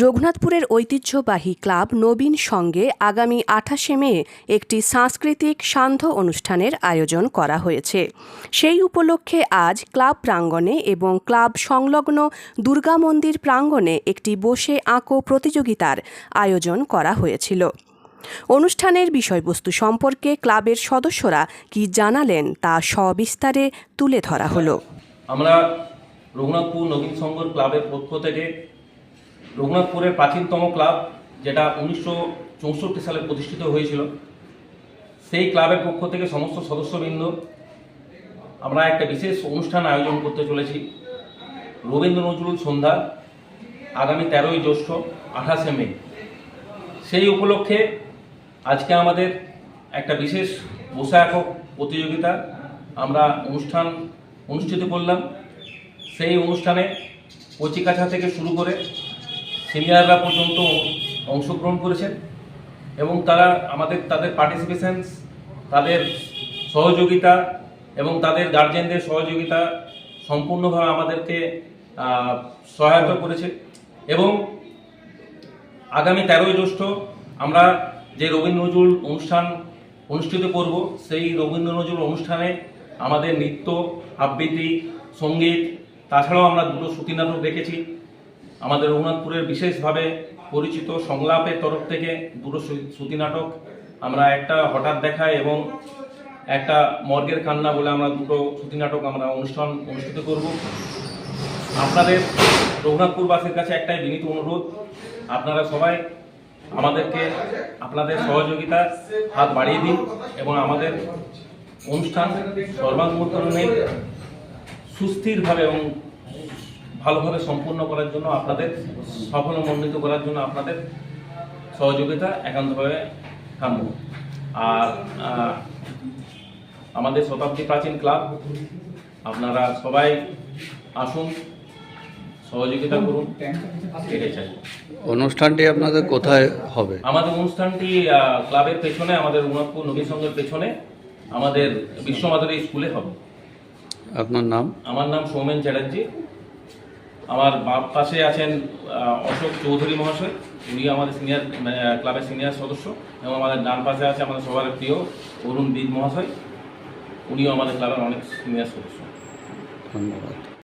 রঘুনাথপুরের ঐতিহ্যবাহী ক্লাব নবীন সঙ্গে আগামী ২৮শে মে একটি সাংস্কৃতিক সান্ধ্য অনুষ্ঠানের আয়োজন করা হয়েছে। সেই উপলক্ষে আজ ক্লাব প্রাঙ্গণে এবং ক্লাব সংলগ্ন দুর্গা মন্দির প্রাঙ্গণে একটি বসে আঁকো প্রতিযোগিতার আয়োজন করা হয়েছিল। অনুষ্ঠানের বিষয়বস্তু সম্পর্কে ক্লাবের সদস্যরা কি জানালেন তা সবিস্তারে তুলে ধরা হলো। আমরা রঘুনাথপুর নবীন সংঘ ক্লাবের পক্ষ থেকে রঘুনাথপুরের প্রাচীনতম ক্লাব, যেটা 1964 সালে প্রতিষ্ঠিত হয়েছিল, সেই ক্লাবের পক্ষ থেকে সমস্ত সদস্যবৃন্দ আমরা একটা বিশেষ অনুষ্ঠান আয়োজন করতে চলেছি। রবীন্দ্র নজরুল সন্ধ্যা আগামী 13ই জ্যৈষ্ঠ 28শে মে। সেই উপলক্ষে আজকে আমাদের একটা বিশেষ বসে আঁকো প্রতিযোগিতা আমরা অনুষ্ঠিত করলাম। সেই অনুষ্ঠানে কচিকাছা থেকে শুরু করে সিনিয়ররা পর্যন্ত অংশগ্রহণ করেছেন এবং তারা তাদের পার্টিসিপেশন, তাদের সহযোগিতা এবং তাদের গার্জেনদের সহযোগিতা সম্পূর্ণভাবে আমাদেরকে সহায়তা করেছে। এবং আগামী 13ই জ্যৈষ্ঠ আমরা যে রবীন্দ্র নজরুল অনুষ্ঠান অনুষ্ঠিত করব, সেই রবীন্দ্র নজরুল অনুষ্ঠানে আমাদের নৃত্য, আবৃত্তি, সঙ্গীত, তাছাড়াও আমরা দুটো শ্রুতি নাটক রেখেছি। আমাদের রঘুনাথপুরের বিশেষভাবে পরিচিত সংলাপের তরফ থেকে দুটো শ্রুতি নাটক, আমরা একটা হঠাৎ দেখা এবং একটা মর্গের কান্না বলে আমরা দুটো শ্রুতি নাটক আমরা অনুষ্ঠিত করব। আপনাদের রঘুনাথপুরবাসীর কাছে একটাই বিনীত অনুরোধ, আপনারা সবাই আমাদেরকে আপনাদের সহযোগিতা হাত বাড়িয়ে দিন এবং আমাদের অনুষ্ঠান সর্বাঙ্গীকরণে সুস্থিরভাবে এবং ভালোভাবে সম্পূর্ণ করার জন্য, আপনাদের সাফল্যমণ্ডিত করার জন্য আপনাদের সহযোগিতা একান্তভাবে কাম্য। আর আমাদের শতাব্দী প্রাচীন ক্লাব, আপনারা সবাই আসুন, সহযোগিতা করুন, এটাই চাই। অনুষ্ঠানটি আপনাদের কোথায় হবে? আমাদের অনুষ্ঠানটি ক্লাবের পেছনে, আমাদের রঘুনাথপুর নবীন সংঘের পেছনে আমাদের বিশ্বমাধুরী স্কুলে হবে। আপনার নাম? আমার নাম সৌমেন চ্যাটার্জি। আমার বাম পাশে আছেন অশোক চৌধুরী মহাশয়, উনি আমাদের ক্লাবের সিনিয়র সদস্য, এবং আমাদের ডান পাশে আছে আমাদের সবার প্রিয় অরুণ বিদ মহাশয়, উনিও আমাদের ক্লাবের অনেক সিনিয়র সদস্য। ধন্যবাদ।